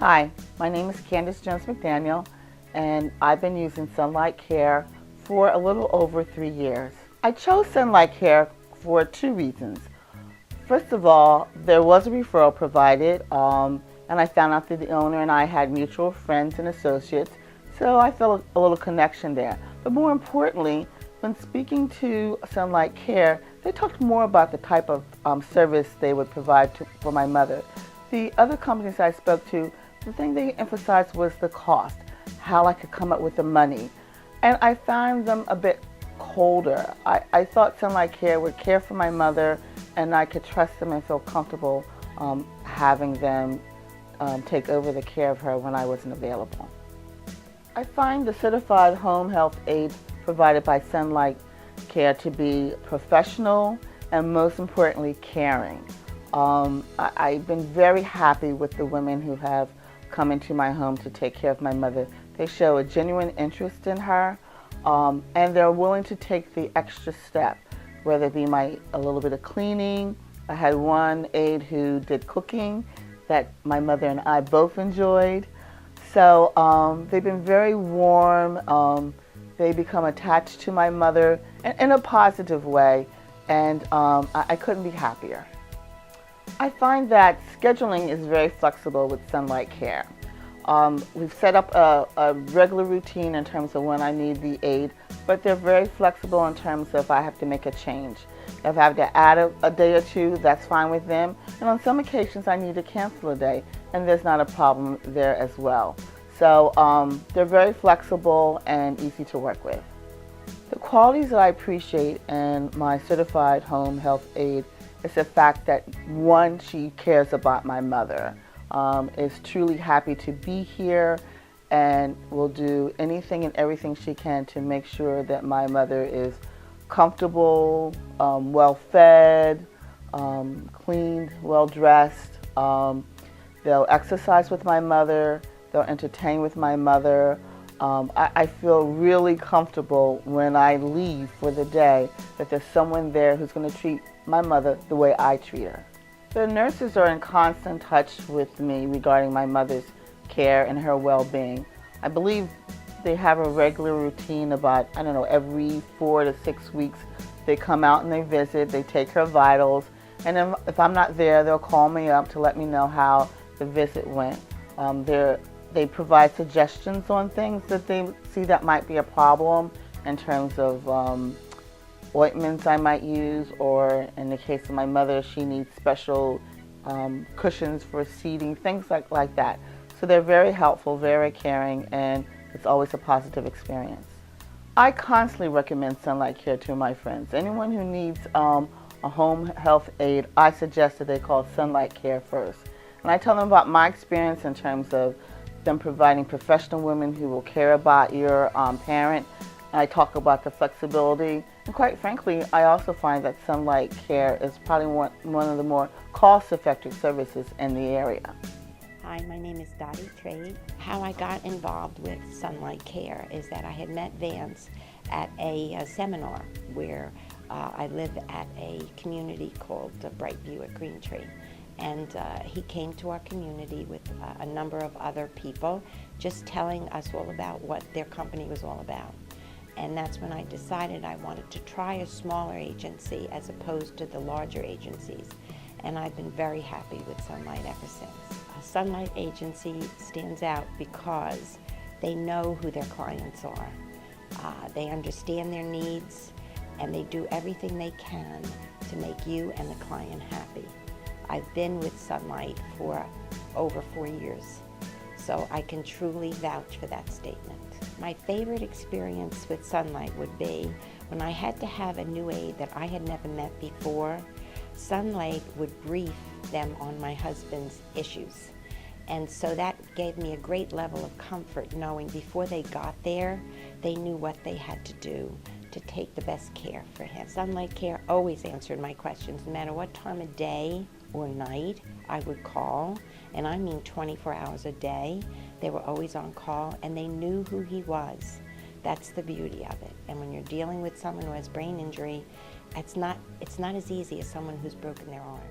Hi, my name is Candace Jones McDaniel, and I've been using Sunlight Care for a little over 3 years. I chose Sunlight Care for 2 reasons. First of all, there was a referral provided, and I found out that the owner and I had mutual friends and associates, so I felt a little connection there. But more importantly, when speaking to Sunlight Care, they talked more about the type of service they would provide for my mother. The other companies I spoke to, the thing they emphasized was the cost, how I could come up with the money. And I found them a bit colder. I thought Sunlight Care would care for my mother, and I could trust them and feel comfortable having them take over the care of her when I wasn't available. I find the certified home health aide provided by Sunlight Care to be professional and, most importantly, caring. I've been very happy with the women who have come into my home to take care of my mother. They show a genuine interest in her, and they're willing to take the extra step, whether it be a little bit of cleaning. I had one aide who did cooking that my mother and I both enjoyed. So they've been very warm. They become attached to my mother in a positive way, and I couldn't be happier. I find that scheduling is very flexible with Sunlight Care. We've set up a regular routine in terms of when I need the aid, but they're very flexible in terms of if I have to make a change. If I have to add a day or two, that's fine with them. And on some occasions, I need to cancel a day, and there's not a problem there as well. So they're very flexible and easy to work with. The qualities that I appreciate in my certified home health aide is the fact that, one, she cares about my mother, is truly happy to be here, and will do anything and everything she can to make sure that my mother is comfortable, well fed, cleaned, well dressed. They'll exercise with my mother, they'll entertain with my mother. I feel really comfortable when I leave for the day that there's someone there who's going to treat my mother the way I treat her. The nurses are in constant touch with me regarding my mother's care and her well-being. I believe they have a regular routine about, every 4 to 6 weeks. They come out and they visit, they take her vitals, and then if I'm not there, they'll call me up to let me know how the visit went. They provide suggestions on things that they see that might be a problem in terms of ointments I might use, or in the case of my mother, she needs special cushions for seating, things like that. So they're very helpful, very caring, and it's always a positive experience. I constantly recommend Sunlight Care to my friends. Anyone who needs a home health aide, I suggest that they call Sunlight Care first. And I tell them about my experience in terms of them providing professional women who will care about your parent. And I talk about the flexibility. And quite frankly, I also find that Sunlight Care is probably one of the more cost-effective services in the area. Hi, my name is Dottie Trade. How I got involved with Sunlight Care is that I had met Vance at a seminar where I live at a community called Brightview at Green Tree. And he came to our community with a number of other people, just telling us all about what their company was all about. And that's when I decided I wanted to try a smaller agency as opposed to the larger agencies. And I've been very happy with Sunlight ever since. A Sunlight agency stands out because they know who their clients are. They understand their needs, and they do everything they can to make you and the client happy. I've been with Sunlight for over 4 years, so I can truly vouch for that statement. My favorite experience with Sunlight would be when I had to have a new aide that I had never met before. Sunlight would brief them on my husband's issues, and so that gave me a great level of comfort knowing before they got there, they knew what they had to do to take the best care for him. Sunlight Care always answered my questions, no matter what time of day or night I would call, and I mean 24 hours a day. They were always on call, and they knew who he was. That's the beauty of it. And when you're dealing with someone who has brain injury, it's not as easy as someone who's broken their arm.